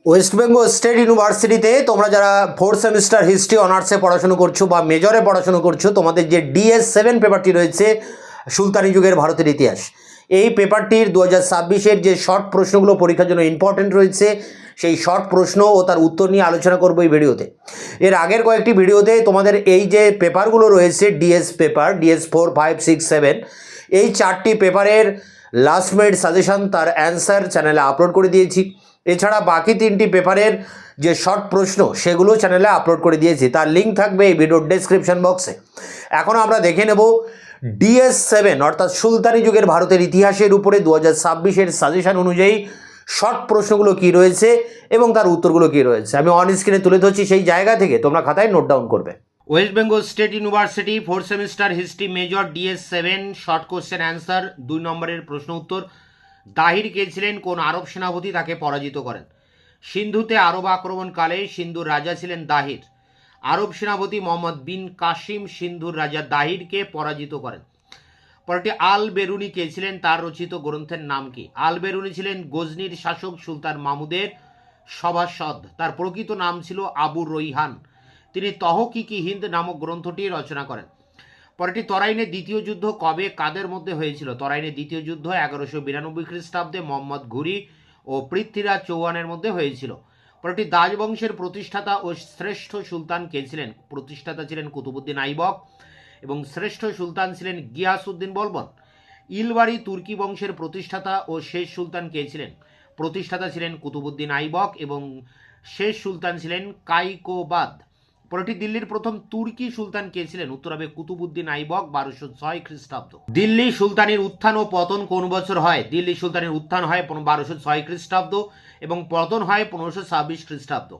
West Bengal state ইউনিভার্সিটিতে তোমরা যারা ফোর্থ সেমিস্টার হিস্ট্রি অনার্সে পড়াশুনো করছো বা মেজরে পড়াশুনো করছো, তোমাদের যে DS7 পেপারটি রয়েছে সুলতানি যুগের ভারতের ইতিহাস, এই পেপারটির 2026-এর যে শর্ট প্রশ্নগুলো পরীক্ষার জন্য ইম্পর্টেন্ট রয়েছে, সেই শর্ট প্রশ্ন ও তার উত্তর নিয়ে আলোচনা করবো এই ভিডিওতে। এর আগের কয়েকটি ভিডিওতে তোমাদের এই যে পেপারগুলো রয়েছে DS পেপার, DS4, 5, 6, 7, এই চারটি পেপারের লাস্ট মিনিট সাজেশন তার অ্যান্সার চ্যানেলে আপলোড করে দিয়েছি। এছাড়া বাকি তিনটি পেপারের যে শর্ট প্রশ্ন সেগুলো চ্যানেলে আপলোড করে দিয়েছি, তার লিঙ্ক থাকবে এই ভিডিওর ডেসক্রিপশন বক্সে। এখন আমরা দেখে নেব DS7 অর্থাৎ সুলতানি যুগের ভারতের ইতিহাসের উপরে 2026-এর সাজেশন অনুযায়ী শর্ট প্রশ্নগুলো কি রয়েছে এবং তার উত্তরগুলো কি রয়েছে। আমি অন স্ক্রিনে তুলে ধরছি, সেই জায়গা থেকে তোমরা খাতায় নোট ডাউন করবে। West Bengal state university fourth semester history major DS7 short question answer 2 নম্বরের প্রশ্ন উত্তর। দাহির কে ছিলেন? কোন আরব সেনাপতি তাকে পরাজিত করেন? সিন্ধুতে আরব আক্রমণকালে সিন্ধুর রাজা ছিলেন দাহির। আরব সেনাপতি মোহাম্মদ বিন কাসিম সিন্ধুর রাজা দাহিরকে পরাজিত করেন। পরটি আল বেরুনি কে ছিলেন? তার রচিত গ্রন্থের নাম কি? আল বেরুনি ছিলেন গজনির শাসক সুলতান মাহমুদের সভাসদ। তার প্রকৃত নাম ছিল আবু রৈহান। তিনি তহকিকি হিন্দ নামক গ্রন্থটি রচনা করেন। পরেরটি তরাইনের দ্বিতীয় যুদ্ধ কবে কাদের মধ্যে হয়েছিল? তরাইনের দ্বিতীয় যুদ্ধ 1192 খ্রিস্টাব্দে মোহাম্মদ ঘুরি ও পৃথ্বীরাজ চৌহানের মধ্যে হয়েছিল। পরেরটি দাস বংশের প্রতিষ্ঠাতা ও শ্রেষ্ঠ সুলতান কে ছিলেন? প্রতিষ্ঠাতা ছিলেন কুতুবুদ্দিন আইবক এবং শ্রেষ্ঠ সুলতান ছিলেন গিয়াসউদ্দিন বলবন। ইলবাড়ি তুর্কি বংশের প্রতিষ্ঠাতা ও শেষ সুলতান কে ছিলেন? প্রতিষ্ঠাতা ছিলেন কুতুবুদ্দিন আইবক এবং শেষ সুলতান ছিলেন কাইকোবাদ। পরেরটি দিল্লির প্রথম তুর্কি সুলতান কে ছিলেন? উত্তর হবে কুতুবুদ্দিন আইবক 1206 খ্রিস্টাব্দ। দিল্লি সুলতানির উত্থান ও পতন কোন বছর হয়? দিল্লি সুলতানের উত্থান হয় 1206 খ্রিস্টাব্দ এবং পতন হয় 1526 খ্রিস্টাব্দ।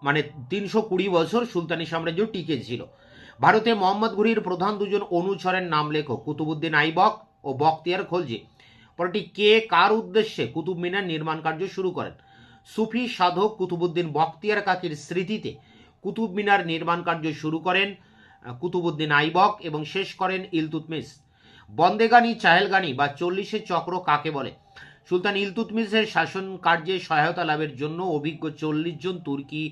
মানে 320 বছর সুলতানি সাম্রাজ্য টিকে ছিল। ভারতে মোহাম্মদ ঘুরির প্রধান দুজন অনুচরের নাম লেখো। কুতুবুদ্দিন আইবক ও বখতিয়ার খলজি। পরেরটি কে কার উদ্দেশ্যে কুতুব মিনার নির্মাণ কার্য শুরু করেন? সুফি সাধক কুতুবুদ্দিন বখতিয়ার কাকির স্মৃতিতে কুতুব মিনার নির্মাণ কার্য শুরু করেন কুতুবুদ্দিন আইবক এবং শেষ করেন ইলতুৎমিশ। বন্দেগানি চাহেলগানি বা 40 চক্র কাকে বলে? সুলতান ইলতুৎমিশের শাসন কার্যে সহায়তা লাভের জন্য অভিজ্ঞ 40 জন তুর্কি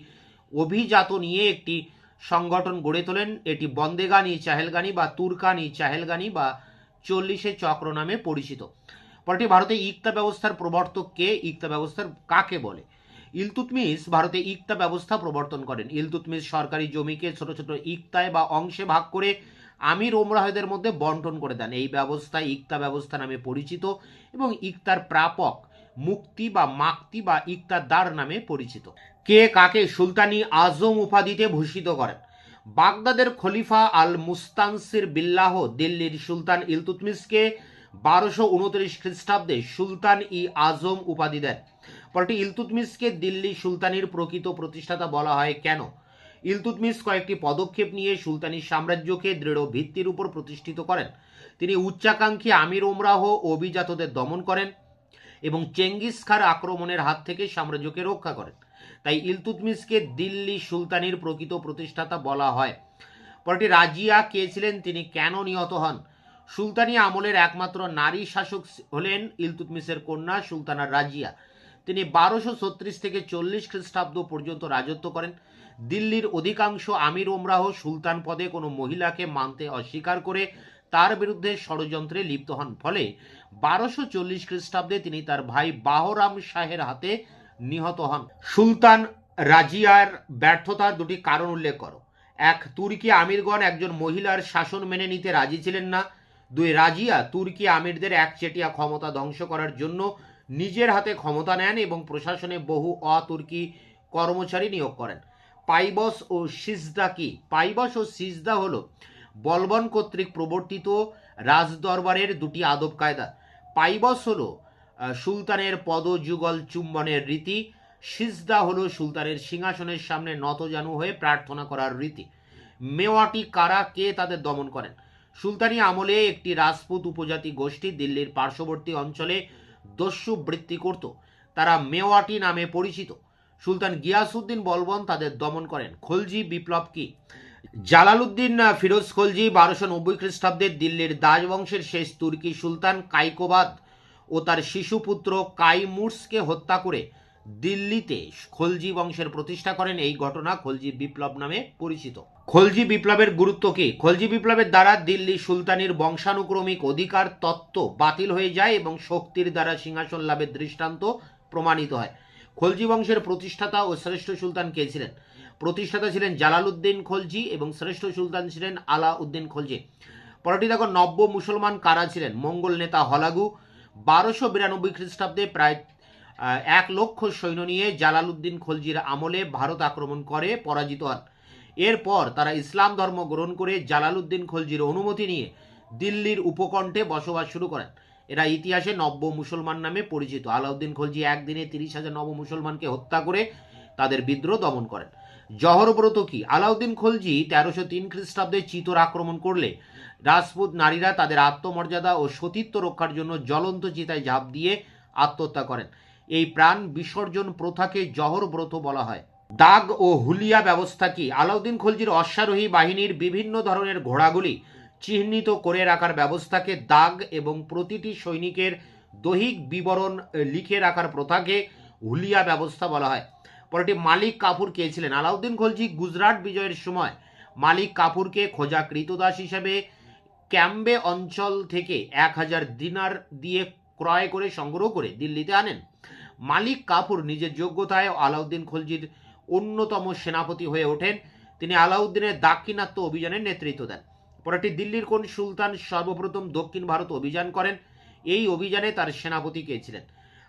অভিজাত নিয়ে একটি সংগঠন গড়ে তোলেন। এটি বন্দেগানি চাহেলগানি বা তুর্কানি চাহেলগানি বা 40 চক্র নামে পরিচিত। পরটি ভারতে ইকতা ব্যবস্থার প্রবর্তক কে? ইকতা ব্যবস্থার কাকে বলে? ইলতুৎমিশ ভারতে ইকতা ব্যবস্থা প্রবর্তন করেন। ইলতুৎমিশ সরকারি জমিকে ছোট ছোট ইকতায় বা অংশে ভাগ করে আমির ওমরাহদের মধ্যে বন্টন করে দেন। এই ব্যবস্থা ইকতা ব্যবস্থা নামে পরিচিত এবং ইকতার প্রাপক মুক্তি বা মাক্তি বা ইকতাদার নামে পরিচিত। কে কাকে সুলতানি আজম উপাধিতে ভূষিত করেন? বাগদাদের খলিফা আল মুস্তানসির বিল্লাহ দিল্লির সুলতান ইলতুৎমিশকে 1229 খ্রিস্টাব্দে সুলতান ই আজম উপাধি দেন। পরটি ইলতুৎমিশকে দিল্লি সুলতানির প্রকৃত প্রতিষ্ঠাতা বলা হয় কেন? ইলতুৎমিশ কয়েকটি পদক্ষেপ নিয়ে সুলতানি সাম্রাজ্যকে দৃঢ় ভিত্তির উপর প্রতিষ্ঠিত করেন। তিনি উচ্চাকাঙ্ক্ষী আমির ওমরাহ অভিজাতদের দমন করেন এবং চেঙ্গিস খার আক্রমণের হাত থেকে সাম্রাজ্যকে রক্ষা করেন। তাই ইলতুৎমিশকে দিল্লি সুলতানির প্রকৃত প্রতিষ্ঠাতা বলা হয়। পরটি রাজিয়া কে ছিলেন? তিনি কেন নিহত হন? সুলতানি আমলের একমাত্র নারী শাসক হলেন ইলতুৎমিশের কন্যা সুলতানা রাজিয়া। তিনি 1236 থেকে 40 খ্রিস্টাব্দ পর্যন্ত রাজত্ব করেন। দিল্লির অধিকাংশ আমির ওমরাহ সুলতান পদে কোনো মহিলাকে মানতে অস্বীকার করে তার বিরুদ্ধে ষড়যন্ত্রে লিপ্ত হন। ফলে 1240 খ্রিস্টাব্দে তিনি তার ভাই বাহরাম শাহের হাতে নিহত হন। সুলতান রাজিয়ার ব্যর্থতার দুটি কারণ উল্লেখ করো। 1. তুর্কি আমিরগণ একজন মহিলার শাসন মেনে নিতে রাজি ছিলেন না। 2. রাজিয়া তুর্কি আমিরদের একচেটিয়া ক্ষমতা ধ্বংস করার জন্য নিজের হাতে ক্ষমতা নেন এবং প্রশাসনে বহু অতুর্কি কর্মচারী নিয়োগ করেন। পাইবস ও সিজদা কি? পাইবস ও সিজদা হল বলবন কর্তৃক প্রবর্তিত রাজদরবারের দুটি আদব কায়দা। পাইবস হল সুলতানের পদযুগল চুম্বনের রীতি। সিজদা হলো সুলতানের সিংহাসনের সামনে নতজানু হয়ে প্রার্থনা করার রীতি। মেওয়াটি কারা? কে তাদের দমন করেন? সুলতানি আমলে একটি রাজপুত উপজাতি গোষ্ঠী দিল্লির পার্শ্ববর্তী অঞ্চলে দস্যু বৃত্তি করত। তারা মেওয়াটি নামে পরিচিত। সুলতান গিয়াসউদ্দিন বলবন তাদের দমন করেন। খলজি বিপ্লব কি? জালালউদ্দিন ফিরোজ খলজি 1290 খ্রিস্টাব্দে দিল্লির দাস বংশের শেষ তুর্কি সুলতান কাইকোবাদ ও তার শিশুপুত্র কাইমুর্সকে হত্যা করে দিল্লিতে খলজি বংশের প্রতিষ্ঠা করেন। এই ঘটনা খলজি বিপ্লব নামে পরিচিত। খলজি বিপ্লবের গুরুত্ব কি? খলজি বিপ্লবের দ্বারা দিল্লি সুলতানির বংশানুক্রমিক অধিকার তত্ত্ব বাতিল হয়ে যায় এবং শক্তির দ্বারা সিংহাসন লাভের দৃষ্টান্ত প্রমাণিত হয়। খলজি বংশের প্রতিষ্ঠাতা ও শ্রেষ্ঠ সুলতান কে ছিলেন? প্রতিষ্ঠাতা ছিলেন জালালউদ্দিন খলজি এবং শ্রেষ্ঠ সুলতান ছিলেন আলাউদ্দিন খলজি। পরটি দেখো, নব্য মুসলমান কারা ছিলেন? মঙ্গল নেতা হলাগু 1292 খ্রিস্টাব্দে প্রায় 1,00,000 সৈন্য নিয়ে জালালউদ্দিন খলজির আমলে ভারত আক্রমণ করে পরাজিত হন। এরপর তারা ইসলাম ধর্ম গ্রহণ করে জালালউদ্দিন খলজির অনুমতি নিয়ে দিল্লির উপকণ্ঠে বসবাস শুরু করেন। এরা ইতিহাসে নব্য মুসলমান নামে পরিচিত। আলাউদ্দিন খলজি একদিনে 30,000 নব মুসলমানকে হত্যা করে তাদের বিদ্রোহ দমন করেন। জহরব্রত কি? আলাউদ্দিন খলজি 1303 খ্রিস্টাব্দে চিতোর আক্রমণ করলে রাজপুত নারীরা তাদের আত্মমর্যাদা ও সতীত্ব রক্ষার জন্য জ্বলন্ত চিতায় ঝাঁপ দিয়ে আত্মহত্যা করেন। এই প্রাণ বিসর্জন প্রথাকে জহরব্রত বলা হয়। দাগ ও হুলিয়া ব্যবস্থা কি? আলাউদ্দিন খলজির অশ্বারোহী বাহিনীর বিভিন্ন ধরনের ঘোড়াগুলি চিহ্নিত করে রাখার ব্যবস্থাকে দাগ এবং প্রতিটি সৈনিকের দৈহিক বিবরণ লিখে রাখার প্রথাকে হুলিয়া ব্যবস্থা বলা হয়। পরটি মালিক কাফুর কে ছিলেন? আলাউদ্দিন খলজি গুজরাট বিজয়ের সময় মালিক কাফুরকে খোঁজা কৃতদাস হিসেবে ক্যাম্বে অঞ্চল থেকে 1000 দিনার দিয়ে ক্রয় করে সংগ্রহ করে দিল্লিতে আনেন। মালিক কাফুর নিজের যোগ্যতায় আলাউদ্দিন খলজির অন্যতম সেনাপতি হয়ে ওঠেন। তিনি আলাউদ্দিনের দাক্ষিণাত্য অভিযানের নেতৃত্ব দেন। পরটি দিল্লির কোন সুলতান সর্বপ্রথম দক্ষিণ ভারত অভিযান করেন? এই অভিযানে তার সেনাপতি কে ছিলেন?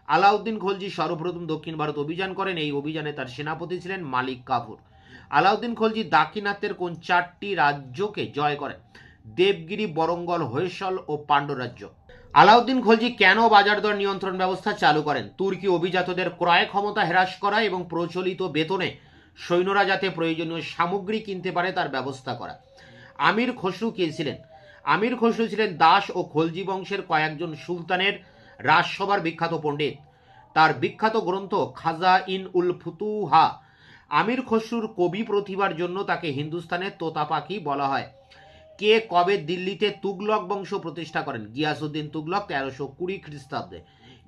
আলাউদ্দিন খলজি সর্বপ্রথম দক্ষিণ ভারত অভিযান করেন। এই অভিযানে তার সেনাপতি ছিলেন মালিক কাফুর। আলাউদ্দিন খলজি দাক্ষিণাত্যের কোন 4টি রাজ্যকে জয় করেন? দেবগিরি, বরঙ্গল, হৈসল ও পাণ্ড্যরাজ্য। আলাউদ্দিন খলজি কেন বাজার দর নিয়ন্ত্রণ ব্যবস্থা চালু করেন? তুর্কি অভিজাতদের ক্রয় ক্ষমতা হ্রাস করা এবং প্রচলিত বেতনে সৈন্যরা যাতে প্রয়োজনীয় সামগ্রী কিনতে পারে তার ব্যবস্থা করা। আমির খসরু কে ছিলেন? আমির খসরু ছিলেন দাস ও খলজি বংশের কয়েকজন সুলতানের রাজসভার বিখ্যাত পণ্ডিত। তার বিখ্যাত গ্রন্থ খাজা ইন উল ফুতুহা। আমির খসরুর কবি প্রতিভার জন্য তাকে হিন্দুস্তানের তোতা পাখি বলা হয়। কে কবে দিল্লিতে তুগলক বংশ প্রতিষ্ঠা করেন? গিয়াসউদ্দিন তুগলক 1320 খ্রিস্টাব্দে।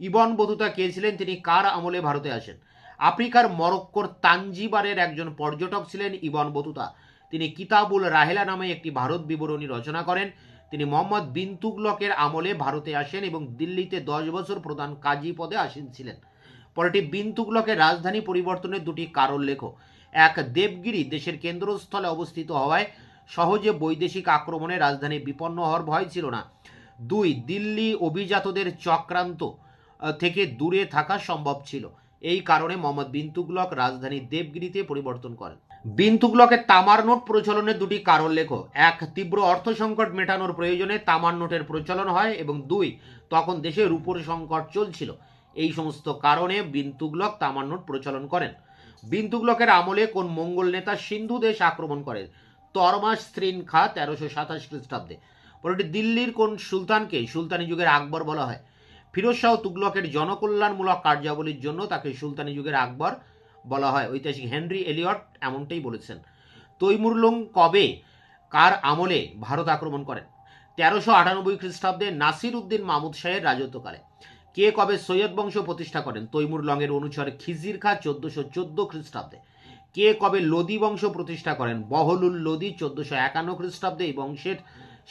ইবন বতুতা কে ছিলেন? তিনি কার আমলে ভারতে আসেন? আফ্রিকার মরক্কোর তানজিবারের একজন পর্যটক ছিলেন ইবন বতুতা। তিনি কিতাবুল রাহেলা নামে একটি ভারত বিবরণী রচনা করেন। তিনি মোহাম্মদ বিন তুগলকের আমলে ভারতে আসেন এবং দিল্লিতে 10 বছর প্রধান কাজী পদে আসীন ছিলেন। পরটি বিন তুগলকের রাজধানী পরিবর্তনের দুটি কারণ লেখো। এক, দেবগিরি দেশের কেন্দ্রস্থলে অবস্থিত হওয়ায় সহজে বৈদেশিক আক্রমণে রাজধানী বিপন্ন হওয়ার ভয় ছিল না। 2, দিল্লি অভিজাতদের চক্রান্ত থেকে দূরে থাকা সম্ভব ছিল। এই কারণে মোহাম্মদ বিন তুগলক রাজধানী দেবগিরিতে পরিবর্তন করেন। বিন তুগলকের তামার নোট প্রচলনের দুটি কারণ লেখো। 1, তীব্র অর্থ সংকট মেটানোর প্রয়োজনে তামার নোটের প্রচলন হয় এবং 2, তখন দেশে রূপোর সংকট চলছিল। এই সমস্ত কারণে বিন তুগলক তামার নোট প্রচলন করেন। বিন তুগলকের আমলে কোন মঙ্গল নেতা সিন্ধু দেশ আক্রমণ করেন? তরমাস স্ত্রিন খা 1327 খ্রিস্টাব্দে। পরটি দিল্লির কোন সুলতানকে সুলতানি যুগের আকবর বলা হয়? ফিরোজ শাহ তুগলকের জনকল্যাণমূলক কার্যাবলীর জন্য তাকে সুলতানি যুগের আকবর বলা হয়। ঐতিহাসিক হেনরি এলিয়ট এমনটাই বলেছেন। তৈমুরলং কবে কার আমলে ভারত আক্রমণ করেন? 1398 খ্রিস্টাব্দে নাসির উদ্দিন মাহমুদ শাহের রাজত্বকালে। কে কবে সৈয়দ বংশ প্রতিষ্ঠা করেন? তৈমুরলংয়ের অনুচর খিজির খা 1414 খ্রিস্টাব্দে। কে কবে লোদি বংশ প্রতিষ্ঠা করেন? বহলুল লোদি 1451 খ্রিস্টাব্দে। এই বংশের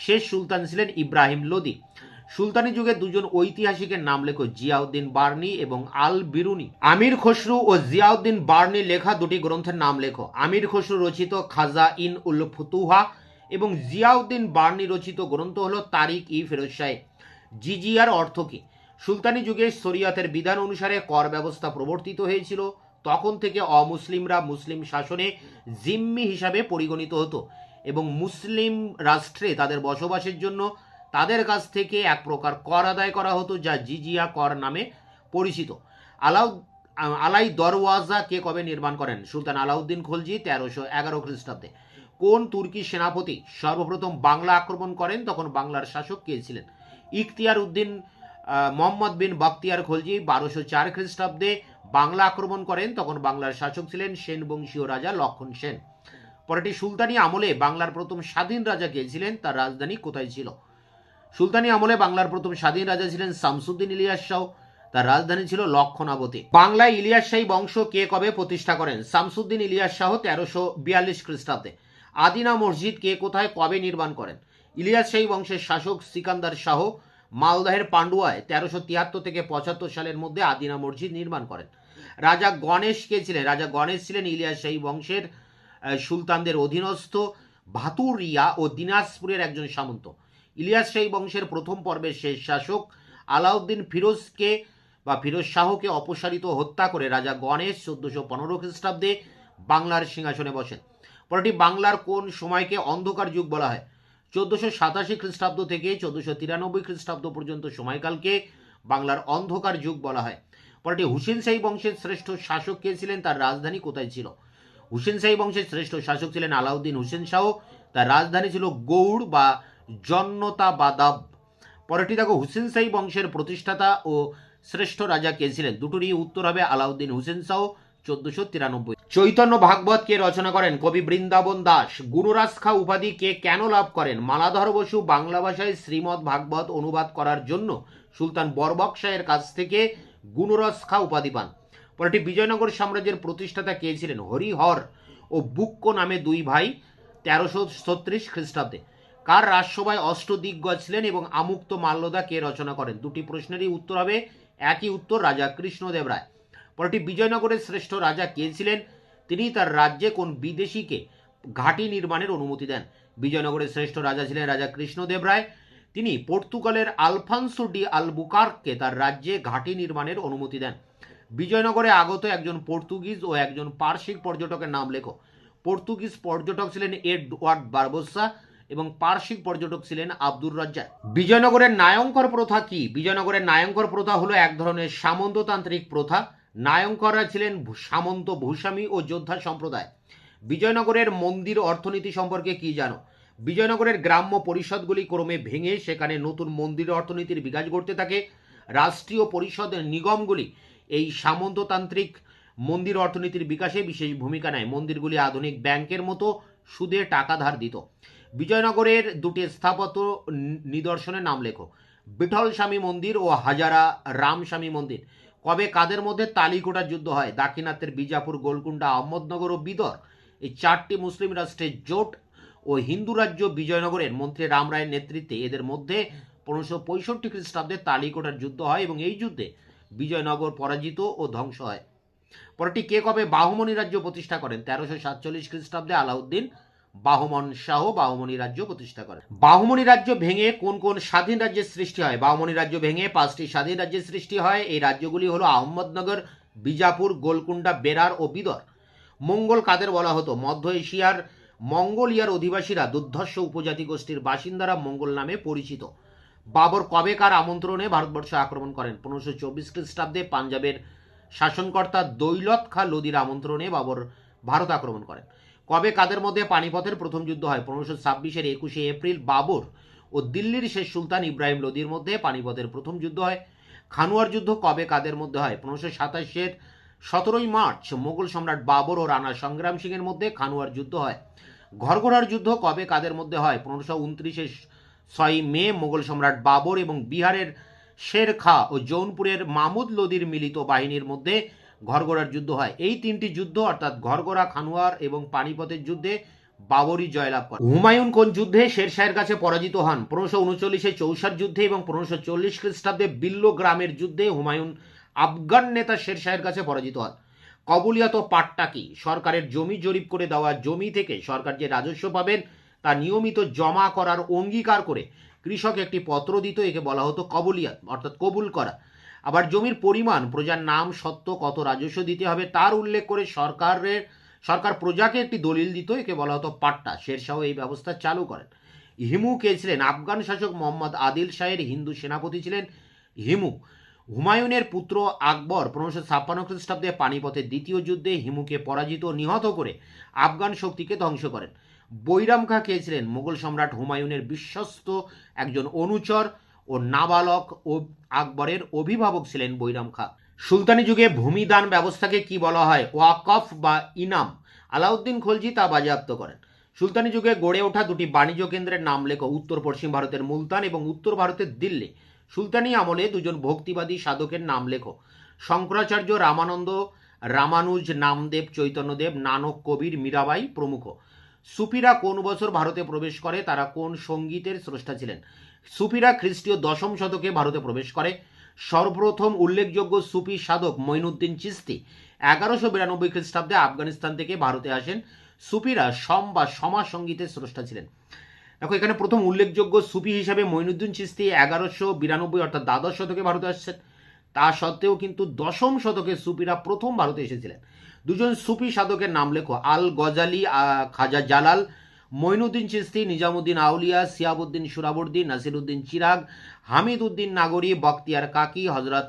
শেষ সুলতান ছিলেন ইব্রাহিম লোদি। সুলতানি যুগে দুজন ঐতিহাসিকের নাম লেখো, জিয়াউদ্দিন বার্নি এবং আল বিরুনি। আমির খসরু ও জিয়াউদ্দিন বার্নি লেখা দুটি গ্রন্থের নাম লেখো। আমির খসরু রচিত খাজা ইন উল ফুতুহা এবং জিয়াউদ্দিন বার্নি রচিত গ্রন্থ হলো তারিক ই ফিরোজ শাহ। জিজিয়ার অর্থ কি? সুলতানি যুগে শরিয়তের বিধান অনুসারে কর ব্যবস্থা প্রবর্তিত হয়েছিল। তখন থেকে অমুসলিমরা মুসলিম শাসনে জিম্মি হিসাবে পরিগণিত হতো এবং মুসলিম রাষ্ট্রে তাদের বসবাসের জন্য তাদের কাছ থেকে এক প্রকার কর আদায় করা হতো, যা জিজিয়া কর নামে পরিচিত। আলাই দরওয়াজা কে কবে নির্মাণ করেন? সুলতান আলাউদ্দিন খলজি 1311 খ্রিস্টাব্দে। কোন তুর্কি সেনাপতি সর্বপ্রথম বাংলা আক্রমণ করেন? তখন বাংলার শাসক কে ছিলেন? ইখতিয়ার উদ্দিন মোহাম্মদ বিন বখতিয়ার খলজি 1204 খ্রিস্টাব্দে বাংলা আক্রমণ করেন। তখন বাংলার শাসক ছিলেন সেন বংশীয় রাজা লক্ষণ সেন। পরটি সুলতানি আমলে বাংলার প্রথম স্বাধীন রাজা কে ছিলেন? তার রাজধানী কোথায় ছিল? সুলতানি আমলে বাংলার প্রথম স্বাধীন রাজা ছিলেন শামসুদ্দিন ইলিয়াস শাহ। তার রাজধানী ছিল লক্ষণাবতী। বাংলায় ইলিয়াস শাহী বংশ কে কবে প্রতিষ্ঠা করেন? শামসুদ্দিন ইলিয়াস শাহ 1342 খ্রিস্টাব্দে। আদিনা মসজিদ কে কোথায় কবে নির্মাণ করেন? ইলিয়াস শাহী বংশের শাসক সিকান্দার শাহ মালদহের পান্ডুয়ায় 1373 থেকে 75 সালের মধ্যে আদিনা মসজিদ নির্মাণ করেন। রাজা গণেশ কে ছিলেন? রাজা গণেশ ছিলেন ইলিয়াস শাহী বংশের সুলতানদের অধীনস্থ ভাতুরিয়া ও দিনাজপুরের একজন সামন্ত। ইলিয়াস শাহী বংশের প্রথম পর্বের শেষ শাসক আলাউদ্দিন ফিরোজকে বা ফিরোজ শাহকে অপসারিত হত্যা করে রাজা গণেশ 1415 খ্রিস্টাব্দে বাংলার সিংহাসনে বসেন। পরটি বাংলার কোন সময়কে অন্ধকার যুগ বলা হয়? 1487 খ্রিস্টাব্দ থেকে 1493 খ্রিস্টাব্দ পর্যন্ত সময়কালকে বাংলার অন্ধকার যুগ বলা হয়। পরটি হুসেন শাহী বংশের শ্রেষ্ঠ শাসক কে ছিলেন? তার রাজধানী কোথায় ছিল? হুসেন শাহী বংশের শ্রেষ্ঠ শাসক ছিলেন আলাউদ্দিন হুসেন শাহ, তার রাজধানী ছিল গৌড় বা জন্নতাবাদাব। পরেরটি দেখো, হুসেন শাহী বংশের প্রতিষ্ঠাতা ও শ্রেষ্ঠ রাজা কে ছিলেন? দুটোরই উত্তর হবে আলাউদ্দিন হুসেন শাহ 1493। চৈতন্য ভাগবত কে রচনা করেন? কবি বৃন্দাবন দাস। গুণরাজ খা উপাধি কে কেন লাভ করেন? মালাধর বসু বাংলা ভাষায় শ্রীমদ ভাগবত অনুবাদ করার জন্য সুলতান বরবক শাহের কাছ থেকে গুণরাজ খা উপাধি পান। পরেরটি বিজয়নগর সাম্রাজ্যের প্রতিষ্ঠাতা কে ছিলেন? হরিহর ও বুক্ক নামে দুই ভাই 1336 খ্রিস্টাব্দে। কার রাজসভায় অষ্টদিগ্গজ ছিলেন এবং আমুক্ত মাল্যদা কে রচনা করেন? দুটি প্রশ্নেরই উত্তর হবে একই উত্তর, রাজা কৃষ্ণদেব রায়। পরটি বিজয়নগরের শ্রেষ্ঠ রাজা কে ছিলেন? তিনি তার রাজ্যে কোন বিদেশিকে ঘাঁটি নির্মাণের অনুমতি দেন? বিজয়নগরের শ্রেষ্ঠ রাজা ছিলেন রাজা কৃষ্ণদেব রায়। তিনি পর্তুগালের আলফানসো ডি আলবুকার্ককে তার রাজ্যে ঘাঁটি নির্মাণের অনুমতি দেন। বিজয়নগরে আগত একজন পর্তুগিজ ও একজন পার্শ্বিক পর্যটকের নাম লেখো। পর্তুগিজ পর্যটক ছিলেন এডওয়ার্ড বারবোসা এবং পার্শ্বিক পর্যটক ছিলেন আব্দুর রাজ্জাক। বিজয়নগরের নায়ঙ্কর প্রথা কি? বিজয়নগরের নায়ঙ্কর প্রথা হলো এক ধরনের সামন্ততান্ত্রিক প্রথা। নায়ঙ্কররা ছিলেন সামন্ত, ভূস্বামী ও যোদ্ধা সম্প্রদায়। বিজয়নগরের মন্দির অর্থনীতি সম্পর্কে কি জানো? বিজয়নগরের গ্রাম্য পরিষদগুলি ক্রমে ভেঙে সেখানে নতুন মন্দির অর্থনীতির বিকাশ ঘটতে থাকে। রাষ্ট্রীয় পরিষদ নিগমগুলি এই সামন্ততান্ত্রিক মন্দির অর্থনীতির বিকাশে বিশেষ ভূমিকা নেয়। মন্দিরগুলি আধুনিক ব্যাংকের মতো সুদে টাকা ধার দিত। বিজয়নগরের দুটি স্থাপত্য নিদর্শনের নাম লেখো। বিঠল স্বামী মন্দির ও হাজারা রামস্বামী মন্দির। কবে কাদের মধ্যে তালিকোটার যুদ্ধ হয়? দাক্ষিণাত্যের বিজাপুর, গোলকুন্ডা, আহমদনগর ও বিদর, এই চারটি মুসলিম রাষ্ট্রের জোট ও হিন্দু রাজ্য বিজয়নগরের মন্ত্রী রাম রায়ের নেতৃত্বে এদের মধ্যে 1565 খ্রিস্টাব্দে তালিকোটার যুদ্ধ হয় এবং এই যুদ্ধে বিজয়নগর পরাজিত ও ধ্বংস হয়। পরটি কে কবে বাহুমনি রাজ্য প্রতিষ্ঠা করেন? 1347 খ্রিস্টাব্দে আলাউদ্দিন বাহুমন শাহ বাহুমনি রাজ্য প্রতিষ্ঠা করেন। বাহুমনি রাজ্য ভেঙে কোন কোন স্বাধীন রাজ্যের সৃষ্টি হয়? বাহুমনি রাজ্য ভেঙে 5টি স্বাধীন রাজ্যের সৃষ্টি হয়। এই রাজ্যগুলি হলো আহমদনগর, বিজাপুর, গোলকুন্ডা, বেরার ও বিদর। মঙ্গল কাদের বলা হতো? মধ্য এশিয়ার মঙ্গোলিয়ার অধিবাসীরা দুর্ধর্ষ উপজাতি গোষ্ঠীর বাসিন্দারা মঙ্গল নামে পরিচিত। বাবর কবে কার আমন্ত্রণে ভারতবর্ষ আক্রমণ করেন? 1524 খ্রিস্টাব্দে পাঞ্জাবের শাসনকর্তা দৌলত খা লোদির আমন্ত্রণে বাবর ভারত আক্রমণ করেন। কবে কাদের মধ্যে পানিপথের প্রথম যুদ্ধ হয়? 1526-এর 21শে এপ্রিল বাবর ও দিল্লির শেষ সুলতান ইব্রাহিম লোদির মধ্যে পানিপথের প্রথম যুদ্ধ হয়। খানুয়ার যুদ্ধ কবে কাদের মধ্যে হয়? 1527-এর 17ই মার্চ মোগল সম্রাট বাবর ও রানা সংগ্রাম সিংয়ের মধ্যে খানুয়ার যুদ্ধ হয়। ঘরঘরার যুদ্ধ কবে কাদের মধ্যে হয়? 1529-এর 6ই মে মোগল সম্রাট বাবর এবং বিহারের শের খা ও জৌনপুরের মামুদ লোদির মিলিত বাহিনীর মধ্যে ঘরঘরার যুদ্ধ হয়। এই তিনটি যুদ্ধ অর্থাৎ ঘরঘরা, খানুয়ার এবং পানিপথের যুদ্ধে বাবরই জয়লাভ করেন। হুমায়ুন কোন যুদ্ধে শেরশাহের কাছে পরাজিত হন? 1539-এ চৌসার যুদ্ধে এবং 1540 খ্রিস্টাব্দে বিল্লো গ্রামের যুদ্ধে হুমায়ুন আফগান নেতা শেরশাহের কাছে পরাজিত হন। কবুলিয়াত পাট্টা কি? সরকারের জমি জরিপ করে দেওয়া জমি থেকে সরকার যে রাজস্ব পাবেন তা নিয়মিত জমা করার অঙ্গীকার করে কৃষক একটি পত্র দিত, একে বলা হতো কবুলিয়াত অর্থাৎ কবুল করা। আবার জমির পরিমাণ, প্রজার নাম, সত্ত্ব, কত রাজস্ব দিতে হবে তার উল্লেখ করে সরকার প্রজাকে একটি দলিল দিত, একে বলা হতো পাট্টা। শেরশাহ এই ব্যবস্থা চালু করেন। হিমু কে ছিলেন? আফগান শাসক মোহাম্মদ আদিল শাহের হিন্দু সেনাপতি ছিলেন হিমু। হুমায়ুনের পুত্র আকবর 1556 খ্রিস্টাব্দে পানিপথের দ্বিতীয় যুদ্ধে হিমুকে পরাজিত নিহত করে আফগান শক্তিকে ধ্বংস করেন। বৈরাম খা কে ছিলেন? মোগল সম্রাট হুমায়ুনের বিশ্বস্ত একজন অনুচর ও নাবালক ও আকবরের অভিভাবক ছিলেন বৈরাম খা। সুলতানি যুগে ভূমিদান ব্যবস্থাকে কি বলা হয়? ওয়াকফ বা ইনাম। আলাউদ্দিন খলজি তা বাজেয়াপ্ত করেন। সুলতানি যুগে গড়ে ওঠা দুটি বাণিজ্য কেন্দ্রের নাম লেখো। উত্তর পশ্চিম ভারতের মুলতান এবং উত্তর ভারতের দিল্লি। সুলতানি আমলে দুজন ভক্তিবাদী সাধকের নাম লেখো। শঙ্করাচার্য, রামানন্দ, রামানুজ, নামদেব, চৈতন্যদেব, নানক, কবির, মীরাবাই প্রমুখ। সুফিরা কোন বছর ভারতে প্রবেশ করে? তারা কোন সঙ্গীতের স্রষ্টা ছিলেন? সুফিরা খ্রিস্টীয় 10ম শতকে ভারতে প্রবেশ করে। সর্বপ্রথম উল্লেখযোগ্য সুফি সাধক মঈনুদ্দিন চিশতি 1192 খ্রিস্টাব্দে আফগানিস্তান থেকে ভারতে আসেন। সুফিরা সম বা সমাজ সঙ্গীতের স্রষ্টা ছিলেন। দেখো, এখানে প্রথম উল্লেখযোগ্য সুফি হিসাবে মঈনুদ্দিন চিশতি 1192 অর্থাৎ দ্বাদশ শতকে ভারতে আসছেন। তা সত্ত্বেও কিন্তু 10ম শতকে সুফিরা প্রথম ভারতে এসেছিলেন। দুজন সুফি সাধকের নাম লেখো। আল গজালি, খাজা জালাল, মঈনুদ্দিন চিশতি, নিজামুদ্দিন আউলিয়া, সিয়াবুদ্দিন সুরাবর্দী, নাসিরুদ্দিন চিরাগ, হামিদ উদ্দিন নাগরি, বখতিয়ার কাকি, হজরত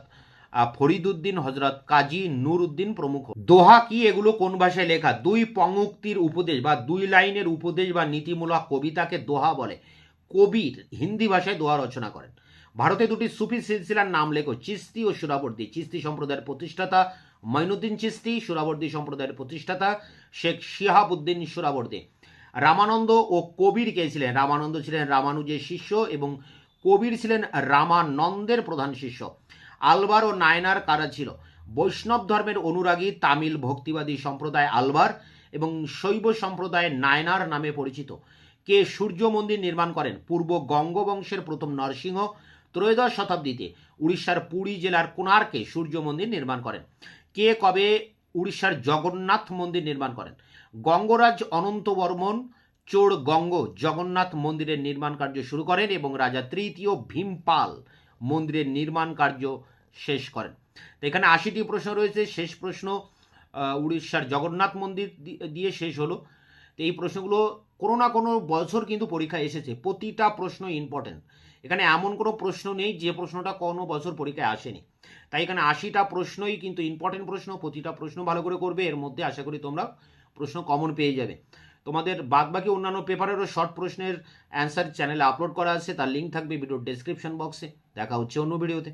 ফরিদুদ্দিন, হজরত কাজী নূর উদ্দিন প্রমুখ। দোহা কি? এগুলো কোন ভাষায় লেখা? 2 পঙ্ক্তির উপদেশ বা 2 লাইনের উপদেশ বা নীতিমূলক কবিতাকে দোহা বলে। কবির হিন্দি ভাষায় দোহা রচনা করেন। ভারতে দুটি সুফি সিলসিলার নাম লেখো। চিশতি ও সুরাবর্দী। চিশতি সম্প্রদায়ের প্রতিষ্ঠাতা মঈনুদ্দিন চিশতি, সুরাবর্দী সম্প্রদায়ের প্রতিষ্ঠাতা শেখ শিহাবুদ্দিন সুরাবর্দী। রামানন্দ ও কবির কে ছিলেন? রামানন্দ ছিলেন রামানুজের শিষ্য এবং কবির ছিলেন রামানন্দের প্রধান শিষ্য। আলবার ও নায়নার কারা ছিল? বৈষ্ণব ধর্মের অনুরাগী তামিল ভক্তিবাদী সম্প্রদায় আলবার এবং শৈব সম্প্রদায় নায়নার নামে পরিচিত। কে সূর্য মন্দির নির্মাণ করেন? পূর্ব গঙ্গবংশের প্রথম নরসিংহ 13শ শতাব্দীতে উড়িষ্যার পুরী জেলার কোণার্কে সূর্য মন্দির নির্মাণ করেন। কে কবে উড়িষ্যার জগন্নাথ মন্দির নির্মাণ করেন? গঙ্গরাজ অনন্ত বর্মন চোড় গঙ্গ জগন্নাথ মন্দিরের নির্মাণ কার্য শুরু করেন এবং রাজা তৃতীয় ভীমপাল মন্দিরের নির্মাণ কার্য শেষ করেন। তো এখানে 80টি প্রশ্ন রয়েছে। শেষ প্রশ্ন উড়িষ্যার জগন্নাথ মন্দির দিয়ে শেষ হলো। তো এই প্রশ্নগুলো কোনো না কোনো বছর কিন্তু পরীক্ষায় এসেছে। প্রতিটা প্রশ্ন ইম্পর্টেন্ট। এখানে এমন কোনো প্রশ্ন নেই যে প্রশ্নটা কোনো বছর পরীক্ষায় আসেনি। তাই এখানে 80টা প্রশ্নই কিন্তু ইম্পর্টেন্ট প্রশ্ন। প্রতিটা প্রশ্ন ভালো করে করবে। এর মধ্যে আশা করি তোমরা প্রশ্ন কমন পেয়ে যাবে। তোমাদের বাদবাকি অন্যান্য পেপারেরও শর্ট প্রশ্নের অ্যান্সার চ্যানেলে আপলোড করা আছে, তার লিঙ্ক থাকবে ভিডিওর ডেসক্রিপশন বক্সে। দেখা হচ্ছে অন্য ভিডিওতে।